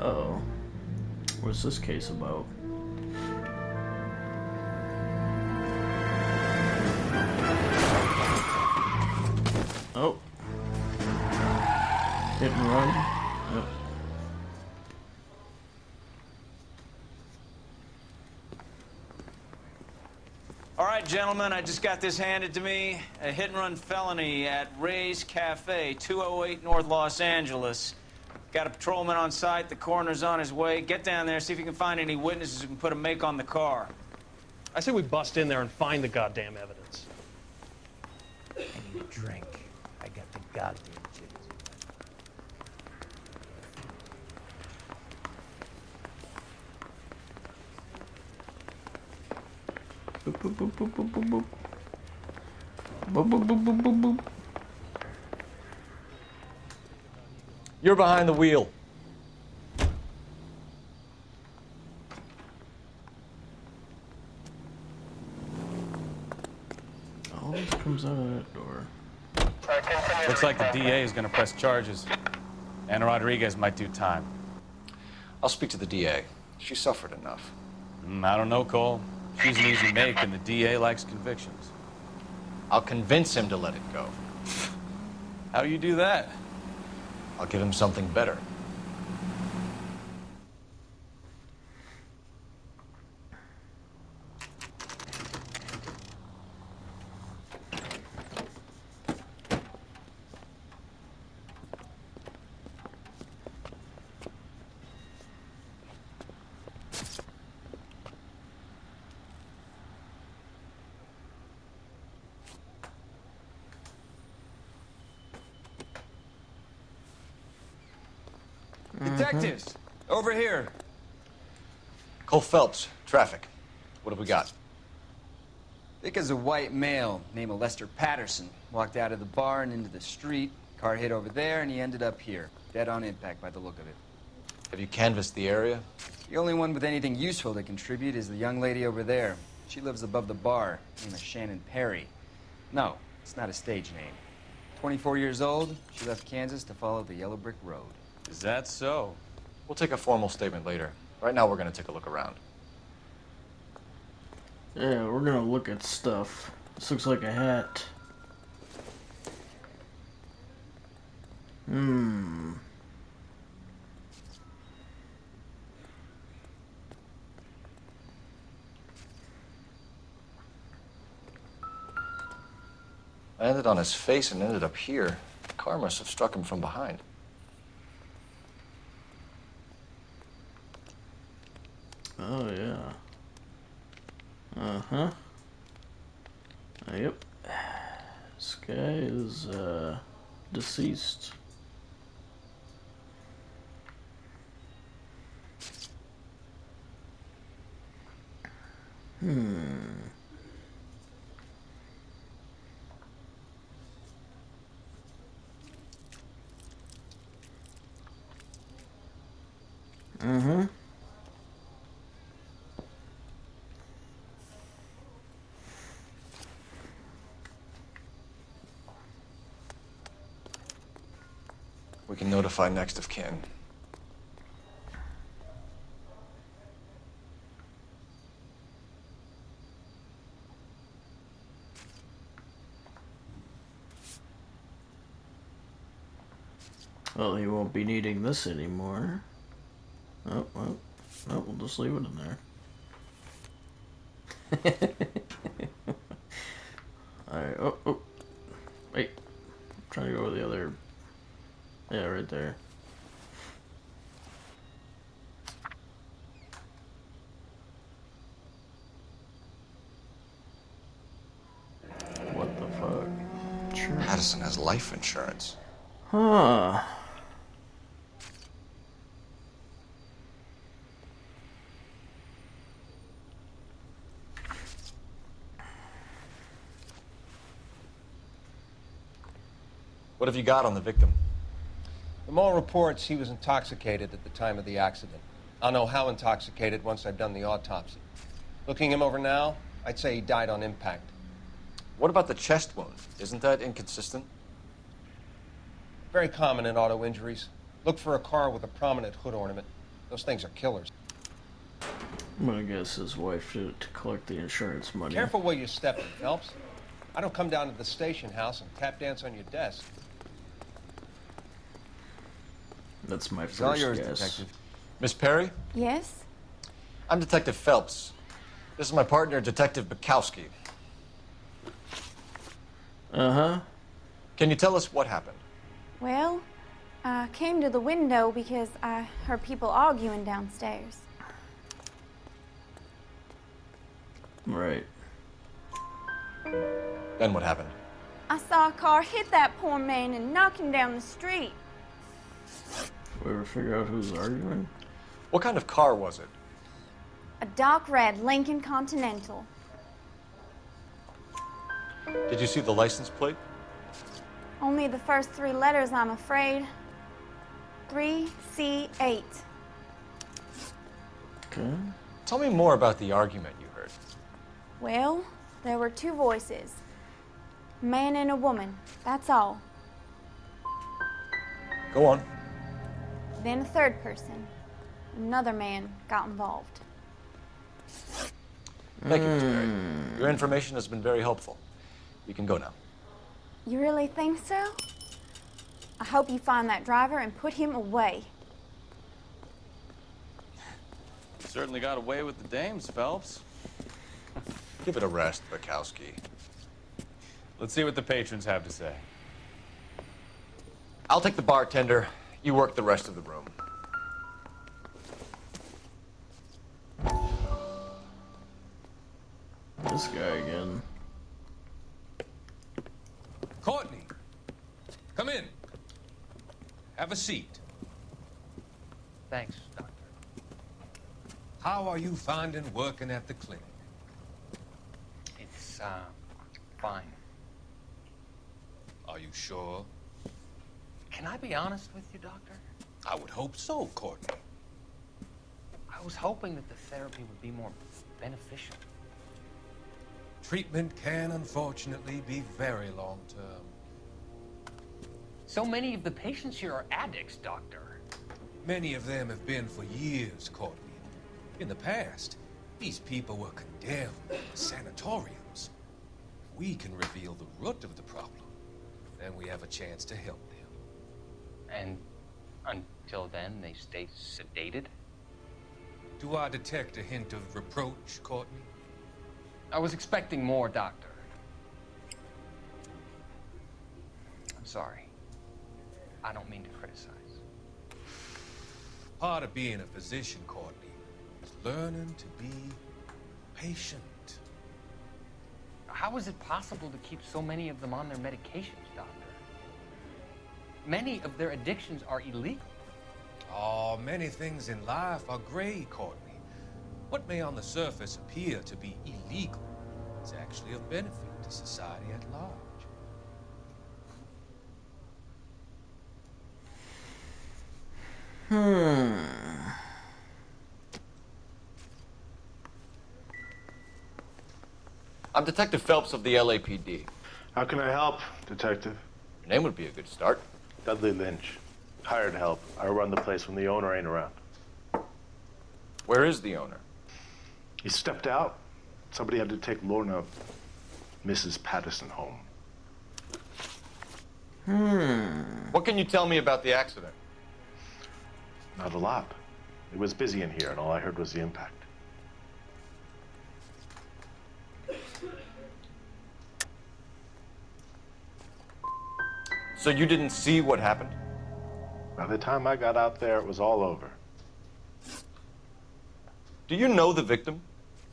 Uh-oh. What's this case about? Oh. Hit and run. Oh. All right, gentlemen, I just got this handed to me. A hit-and-run felony at Ray's Cafe, 208 North Los Angeles. Got a patrolman on site. The coroner's on his way. Get down there, see if you can find any witnesses who can put a make on the car. I say we bust in there and find the goddamn evidence. I need a drink. I got the goddamn jitters. Boop, boop, boop, boop, boop, boop, boop. Boop, boop, boop, boop, boop, boop. You're behind the wheel. All this comes out of that door. Looks like the DA is going to press charges. Anna Rodriguez might do time. I'll speak to the DA. She suffered enough. I don't know, Cole. She's an easy make, and the DA likes convictions. I'll convince him to let it go. How do you do that? I'll give him something better. Detectives, over here. Cole Phelps, traffic. What have we got? Thick as a white male named Lester Patterson. Walked out of the bar and into the street. Car hit over there, and he ended up here. Dead on impact by the look of it. Have you canvassed the area? The only one with anything useful to contribute is the young lady over there. She lives above the bar. Name is Shannon Perry. No, it's not a stage name. 24 years old, she left Kansas to follow the Yellow Brick Road. Is that so? We'll take a formal statement later. Right now, we're going to take a look around. Yeah, we're gonna look at stuff. This looks like a hat. I landed on his face and ended up here. The car must have struck him from behind. Oh, yeah. Uh-huh. Yep. This guy is, deceased. Mm-hmm. We can notify next of kin. Well, he won't be needing this anymore. Oh, well, no, we'll just leave it in there. Alright, oh. Wait. I'm trying to go with the other. Yeah, right there. What the fuck? Sure. Patterson has life insurance. Huh. What have you got on the victim? From all reports, he was intoxicated at the time of the accident. I'll know how intoxicated once I've done the autopsy. Looking him over now, I'd say he died on impact. What about the chest wound? Isn't that inconsistent? Very common in auto injuries. Look for a car with a prominent hood ornament. Those things are killers. I guess his wife did it to collect the insurance money. Careful where you're stepping, Phelps. I don't come down to the station house and tap dance on your desk. That's my It's all first yours, guess. Detective. Miss Perry? Yes? I'm Detective Phelps. This is my partner, Detective Bukowski. Uh-huh. Can you tell us what happened? Well, I came to the window because I heard people arguing downstairs. Right. Then what happened? I saw a car hit that poor man and knock him down the street. We ever figure out who's arguing? What kind of car was it? A dark red Lincoln Continental. Did you see the license plate? Only the first 3 letters, I'm afraid. 3C8. Okay. Tell me more about the argument you heard. Well, there were 2 voices. A man and a woman, that's all. Go on. Then a third person. Another man got involved. Thank you, Miss Perry. Your information has been very helpful. You can go now. You really think so? I hope you find that driver and put him away. Certainly got away with the dames, Phelps. Give it a rest, Bukowski. Let's see what the patrons have to say. I'll take the bartender. You work the rest of the room. This guy again. Courtney, come in. Have a seat. Thanks, Doctor. How are you finding working at the clinic? It's, fine. Are you sure? Can I be honest with you, Doctor? I would hope so, Courtney. I was hoping that the therapy would be more beneficial. Treatment can unfortunately be very long-term. So many of the patients here are addicts, Doctor. Many of them have been for years, Courtney. In the past, these people were condemned to sanatoriums. If we can reveal the root of the problem, then we have a chance to help them. And until then, they stay sedated? Do I detect a hint of reproach, Courtney? I was expecting more, Doctor. I'm sorry. I don't mean to criticize. Part of being a physician, Courtney, is learning to be patient. How is it possible to keep so many of them on their medications, Doctor? Many of their addictions are illegal. Oh, many things in life are gray, Courtney. What may on the surface appear to be illegal is actually of benefit to society at large. I'm Detective Phelps of the LAPD. How can I help, Detective? Your name would be a good start. Dudley Lynch. Hired help. I run the place when the owner ain't around. Where is the owner? He stepped out. Somebody had to take Lorna, Mrs. Patterson, home. What can you tell me about the accident? Not a lot. It was busy in here, and all I heard was the impact. So you didn't see what happened? By the time I got out there, it was all over. Do you know the victim?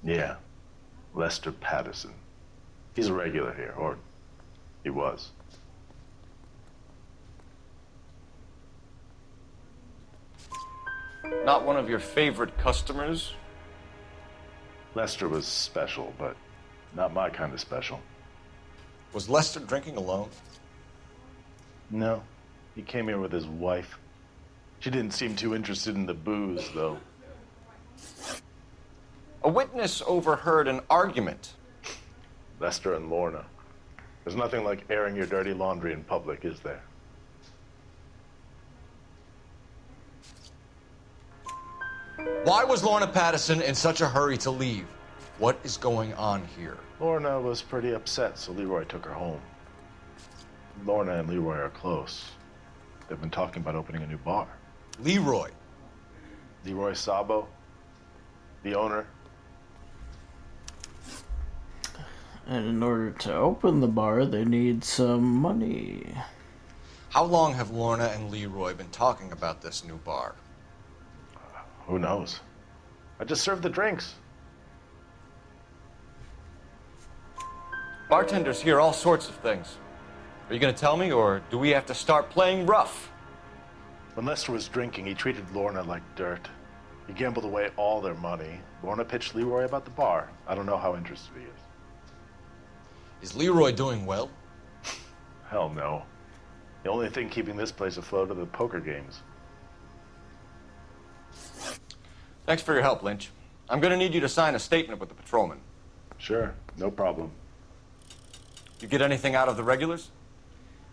Yeah. Lester Patterson. He's a regular here, or he was. Not one of your favorite customers? Lester was special, but not my kind of special. Was Lester drinking alone? No. He came here with his wife. She didn't seem too interested in the booze, though. A witness overheard an argument. Lester and Lorna. There's nothing like airing your dirty laundry in public, is there? Why was Lorna Patterson in such a hurry to leave? What is going on here? Lorna was pretty upset, so Leroy took her home. Lorna and Leroy are close. They've been talking about opening a new bar. Leroy? Leroy Sabo, the owner. And in order to open the bar, they need some money. How long have Lorna and Leroy been talking about this new bar? Who knows? I just served the drinks. Bartenders hear all sorts of things. Are you going to tell me, or do we have to start playing rough? When Lester was drinking, he treated Lorna like dirt. He gambled away all their money. Lorna pitched Leroy about the bar. I don't know how interested he is. Is Leroy doing well? Hell no. The only thing keeping this place afloat are the poker games. Thanks for your help, Lynch. I'm going to need you to sign a statement with the patrolman. Sure, no problem. You get anything out of the regulars?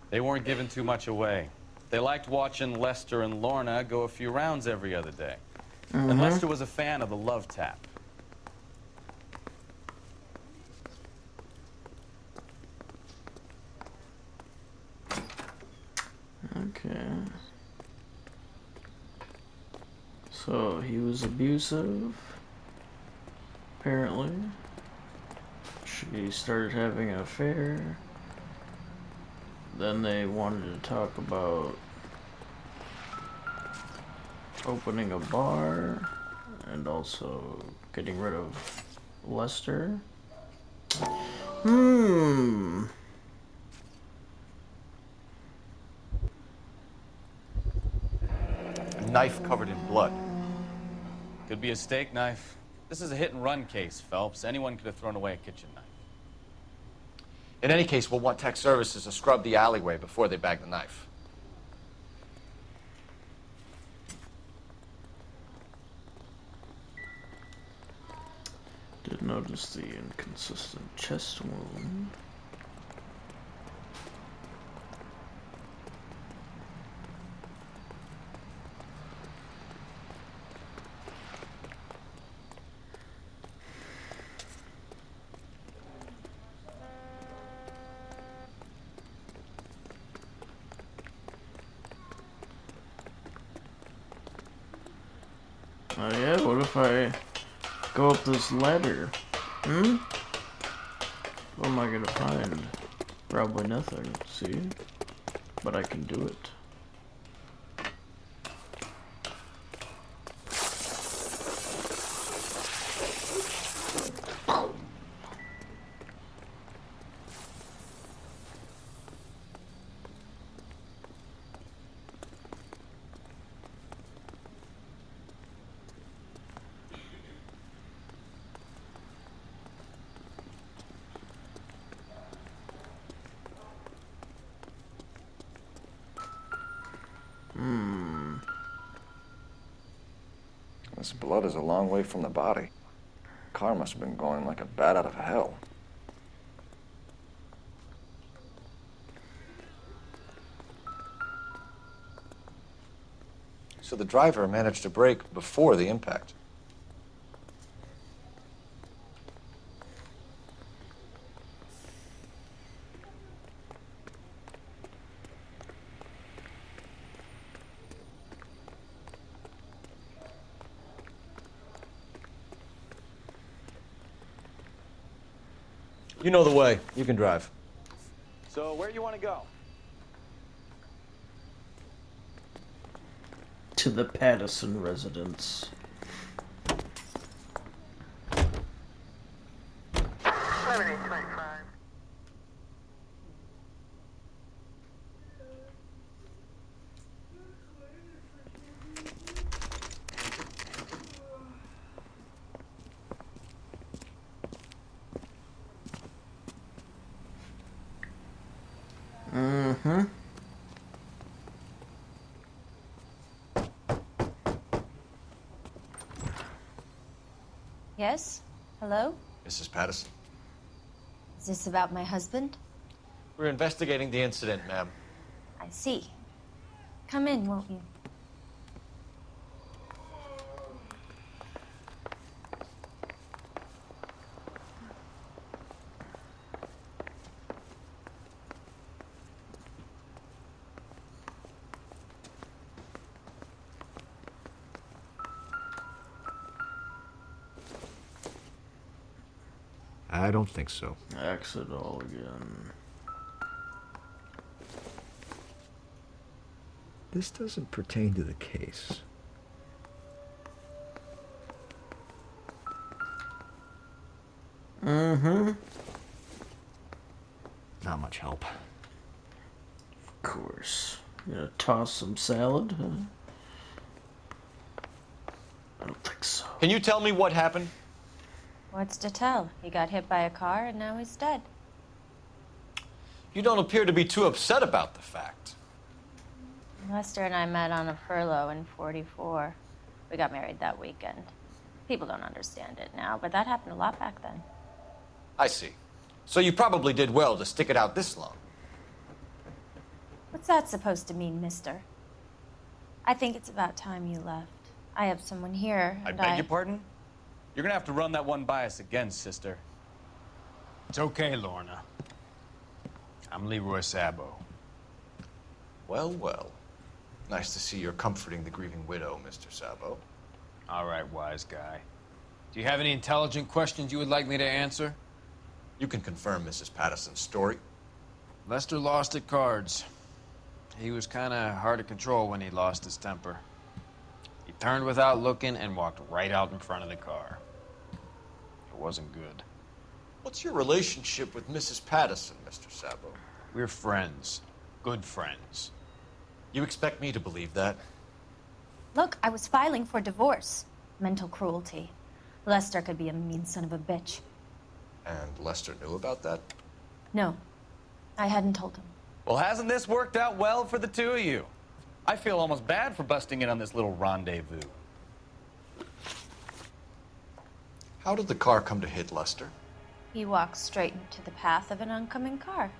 They weren't giving too much away. They liked watching Lester and Lorna go a few rounds every other day. And Lester was a fan of the love tap. Okay. So he was abusive, apparently. She started having an affair. Then they wanted to talk about opening a bar and also getting rid of Lester. A knife covered in blood. Could be a steak knife. This is a hit-and-run case, Phelps. Anyone could have thrown away a kitchen knife. In any case, we'll want tech services to scrub the alleyway before they bag the knife. Did notice the inconsistent chest wound. Oh yeah, what if I go up this ladder? What am I gonna find? Probably nothing, see? But I can do it. This blood is a long way from the body. The car must have been going like a bat out of hell. So the driver managed to brake before the impact. You know the way. You can drive. So where do you want to go? To the Patterson residence. Yes? Hello? Mrs. Patterson. Is this about my husband? We're investigating the incident, ma'am. I see. Come in, won't you? I don't think so. Exit all again. This doesn't pertain to the case. Mm-hmm. Not much help. Of course. You gonna toss some salad? Huh? I don't think so. Can you tell me what happened? What's to tell? He got hit by a car and now he's dead. You don't appear to be too upset about the fact. Lester and I met on a furlough in '44. We got married that weekend. People don't understand it now, but that happened a lot back then. I see. So you probably did well to stick it out this long. What's that supposed to mean, mister? I think it's about time you left. I have someone here, I and beg your pardon? You're gonna have to run that one by us again, sister. It's okay, Lorna. I'm Leroy Sabo. Well, well. Nice to see you're comforting the grieving widow, Mr. Sabo. All right, wise guy. Do you have any intelligent questions you would like me to answer? You can confirm Mrs. Patterson's story. Lester lost at cards. He was kind of hard to control when he lost his temper. He turned without looking and walked right out in front of the car. It wasn't good. What's your relationship with Mrs. Patterson, Mr. Sabo? We're friends. Good friends. You expect me to believe that? Look, I was filing for divorce. Mental cruelty. Lester could be a mean son of a bitch. And Lester knew about that? No, I hadn't told him. Well, hasn't this worked out well for the two of you? I feel almost bad for busting in on this little rendezvous. How did the car come to hit Lester? He walked straight into the path of an oncoming car.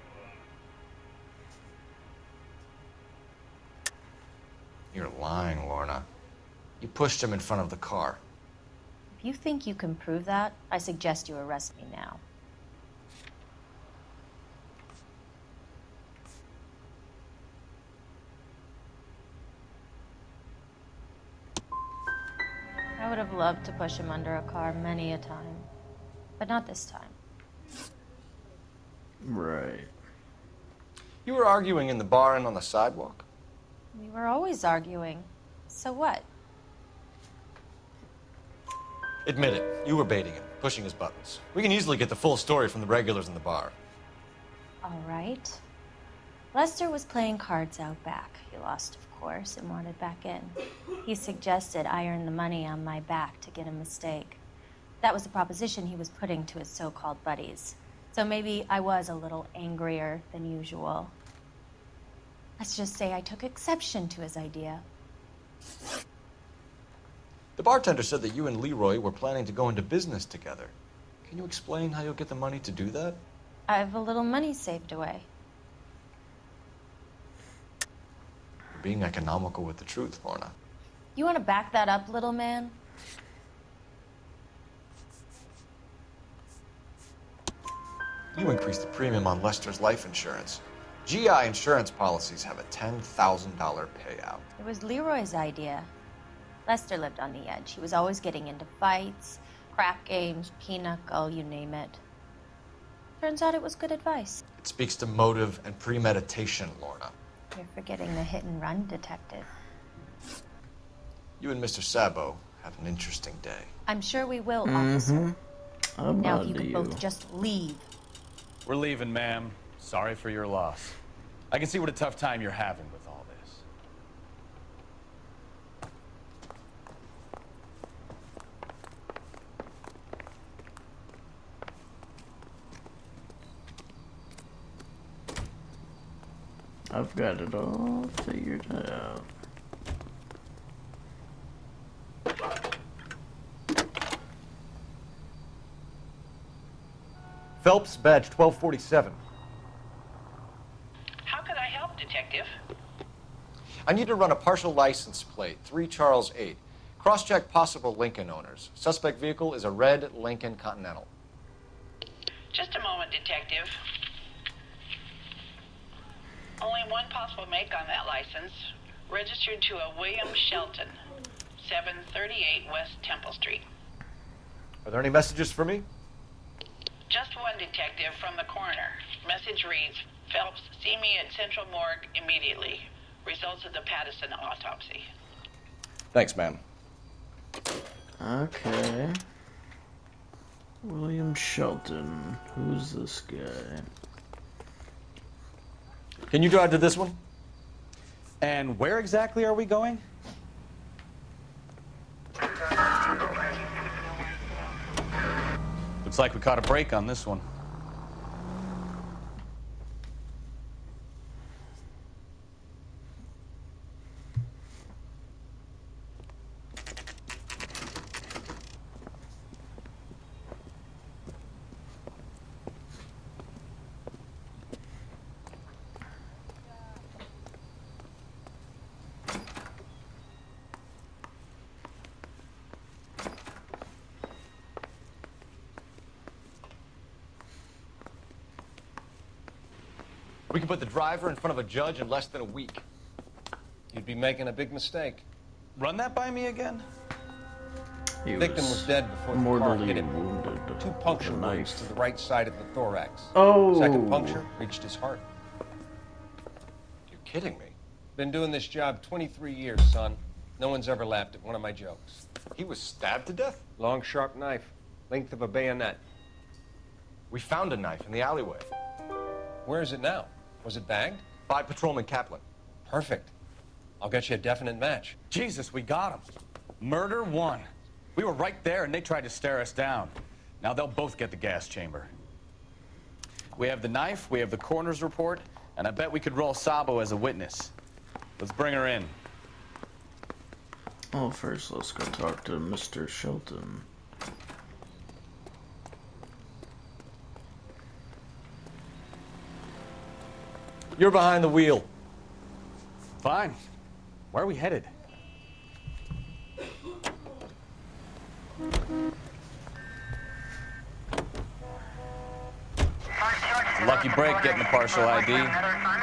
You're lying, Lorna. You pushed him in front of the car. If you think you can prove that, I suggest you arrest me now. I would have loved to push him under a car many a time, but not this time. Right. You were arguing in the bar and on the sidewalk? We were always arguing. So what? Admit it. You were baiting him, pushing his buttons. We can easily get the full story from the regulars in the bar. All right. Lester was playing cards out back. He lost, of course, and wanted back in. He suggested I earn the money on my back to get a mistake. That was the proposition he was putting to his so-called buddies. So maybe I was a little angrier than usual. Let's just say I took exception to his idea. The bartender said that you and Leroy were planning to go into business together. Can you explain how you'll get the money to do that? I have a little money saved away. You're being economical with the truth, Lorna. You want to back that up, little man? You increased the premium on Lester's life insurance. GI insurance policies have a $10,000 payout. It was Leroy's idea. Lester lived on the edge. He was always getting into fights, crap games, pinochle, you name it. Turns out it was good advice. It speaks to motive and premeditation, Lorna. You're forgetting the hit and run detective. You and Mr. Sabo have an interesting day. I'm sure we will, officer. I'm Now if on you to could you. both just leave. We're leaving, ma'am. Sorry for your loss. I can see what a tough time you're having with all this. I've got it all figured out. Phelps, badge 1247. How could I help, Detective? I need to run a partial license plate, 3 Charles 8. Cross-check possible Lincoln owners. Suspect vehicle is a red Lincoln Continental. Just a moment, Detective. Only one possible make on that license. Registered to a William Shelton, 738 West Temple Street. Are there any messages for me? Just one detective from the coroner. Message reads, Phelps, see me at Central Morgue immediately. Results of the Pattison autopsy. Thanks, ma'am. Okay. William Shelton. Who's this guy? Can you drive to this one? And where exactly are we going? Looks like we caught a break on this one. We can put the driver in front of a judge in less than a week. You'd be making a big mistake. Run that by me again? The victim was dead before the car mortally hit him. wounded. 2 puncture wounds to the right side of the thorax. Oh. Second puncture reached his heart. You're kidding me. Been doing this job 23 years, son. No one's ever laughed at one of my jokes. He was stabbed to death? Long, sharp knife. Length of a bayonet. We found a knife in the alleyway. Where is it now? Was it bagged? By Patrolman Kaplan. Perfect. I'll get you a definite match. Jesus, we got him. Murder 1. We were right there and they tried to stare us down. Now they'll both get the gas chamber. We have the knife, we have the coroner's report, and I bet we could roll Sabo as a witness. Let's bring her in. Oh, first let's go talk to Mr. Shelton. You're behind the wheel. Fine. Where are we headed? It's a lucky break getting the partial ID.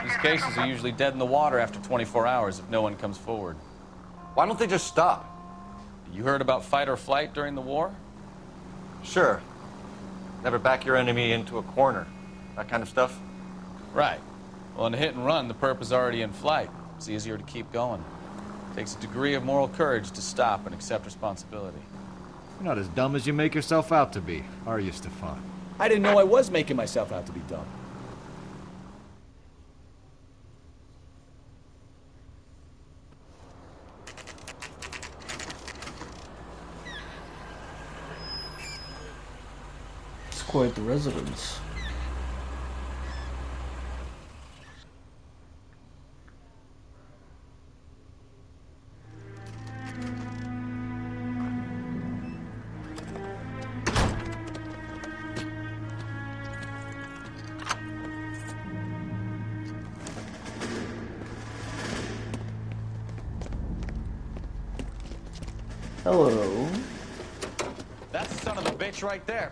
These cases are usually dead in the water after 24 hours if no one comes forward. Why don't they just stop? You heard about fight or flight during the war? Sure. Never back your enemy into a corner. That kind of stuff? Right. Well, in a hit and run, the perp is already in flight. It's easier to keep going. Takes a degree of moral courage to stop and accept responsibility. You're not as dumb as you make yourself out to be, are you, Stefan? I didn't know I was making myself out to be dumb. It's quite the residence. Hello. That's the son of a bitch right there.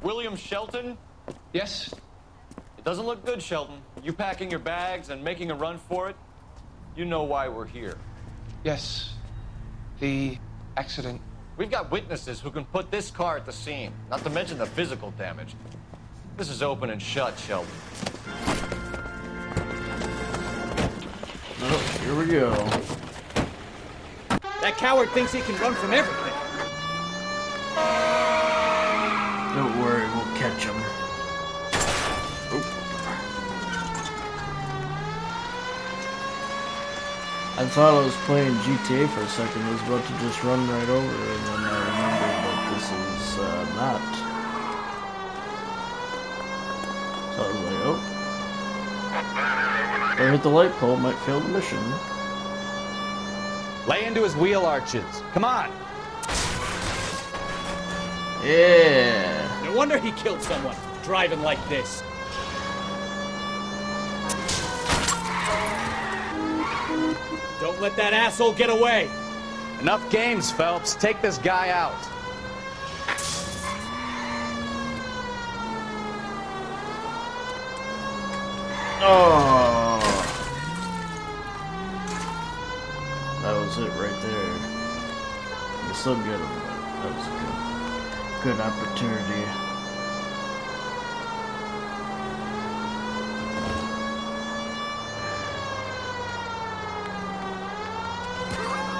William Shelton? Yes? It doesn't look good, Shelton. You packing your bags and making a run for it? You know why we're here. Yes. The accident. We've got witnesses who can put this car at the scene, not to mention the physical damage. This is open and shut, Shelton. Oh, here we go. That coward thinks he can run from everything. Don't worry, we'll catch him. I thought I was playing GTA for a second. I was about to just run right over it, and then I remembered that this is not. So I was like, oh. If I hit the light pole, it might fail the mission. Lay into his wheel arches. Come on. Yeah. No wonder he killed someone, driving like this. Don't let that asshole get away. Enough games, Phelps. Take this guy out. Oh. That was it right there. You still get him, but that was a good opportunity.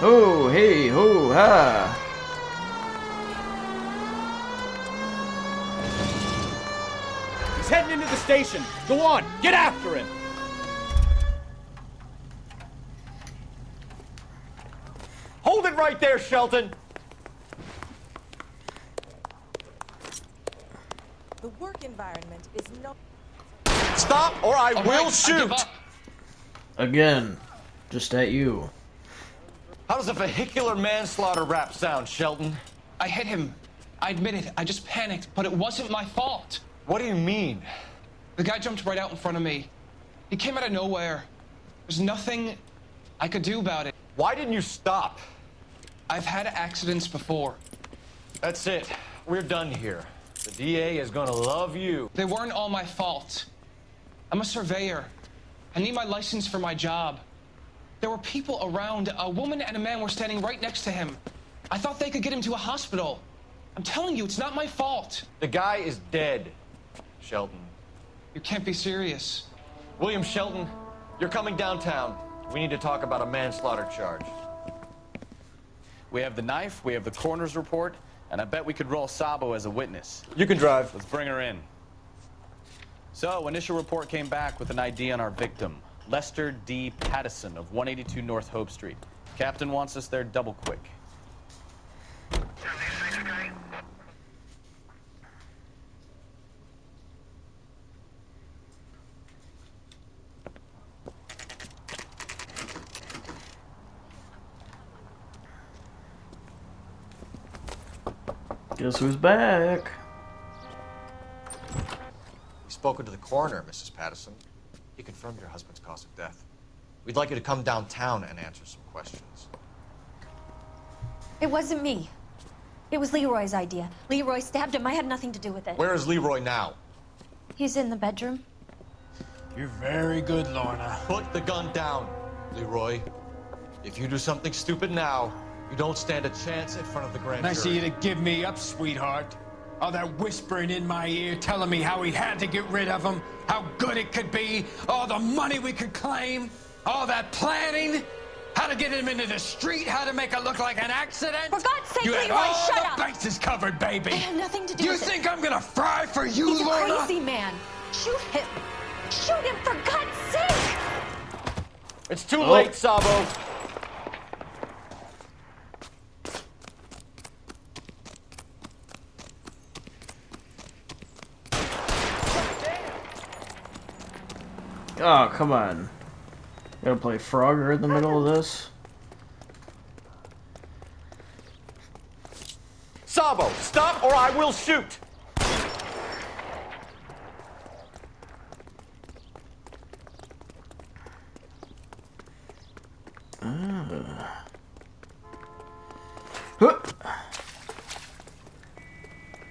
Ho, hey, ho, ha. He's heading into the station. Go on, get after him. Hold it right there, Shelton. The work environment is no... Stop or I will shoot! Again, just at you. How does a vehicular manslaughter rap sound, Shelton? I hit him. I admit it. I just panicked, but it wasn't my fault. What do you mean? The guy jumped right out in front of me. He came out of nowhere. There's nothing I could do about it. Why didn't you stop? I've had accidents before. That's it. We're done here. The DA is gonna love you. They weren't all my fault. I'm a surveyor. I need my license for my job. There were people around. A woman and a man were standing right next to him. I thought they could get him to a hospital. I'm telling you, it's not my fault. The guy is dead, Shelton. You can't be serious. William Shelton, you're coming downtown. We need to talk about a manslaughter charge. We have the knife, we have the coroner's report, and I bet we could roll Sabo as a witness. You can drive. Let's bring her in. So, initial report came back with an ID on our victim, Lester D. Pattison of 182 North Hope Street. Captain wants us there double quick. Guess who's back? We've spoken to the coroner, Mrs. Pattison. He confirmed your husband's cause of death. We'd like you to come downtown and answer some questions. It wasn't me. It was Leroy's idea. Leroy stabbed him. I had nothing to do with it. Where is Leroy now? He's in the bedroom. You're very good, Lorna. Put the gun down, Leroy. If you do something stupid now, you don't stand a chance in front of the grand jury. Nice of you to give me up, sweetheart. All that whispering in my ear, telling me how we had to get rid of him, how good it could be, all the money we could claim, all that planning, how to get him into the street, how to make it look like an accident. For God's sake, you had Leroy, all shut the up! bases covered, baby. I had nothing to do You with it. think I'm gonna fry for you, He's Lorna? a crazy man. Shoot him. Shoot him, for God's sake! It's too late, Sabo. Oh, come on. Gotta play Frogger in the middle of this? Sabo, stop or I will shoot!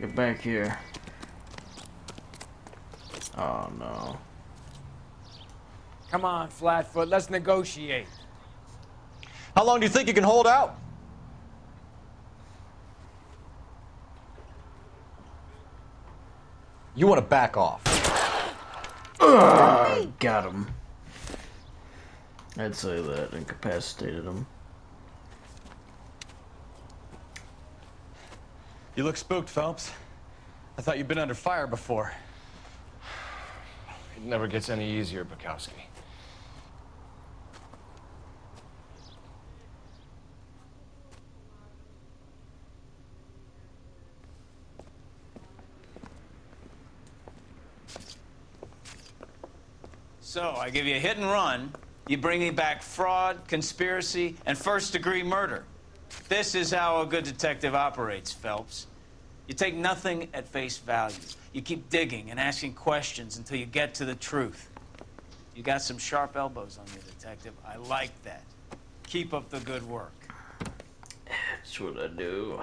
Get back here. Oh no. Come on, Flatfoot, let's negotiate. How long do you think you can hold out? You want to back off. Got him. I'd say that incapacitated him. You look spooked, Phelps. I thought you'd been under fire before. It never gets any easier, Bukowski. So, I give you a hit and run. You bring me back fraud, conspiracy, and first-degree murder. This is how a good detective operates, Phelps. You take nothing at face value. You keep digging and asking questions until you get to the truth. You got some sharp elbows on you, detective. I like that. Keep up the good work. That's what I do.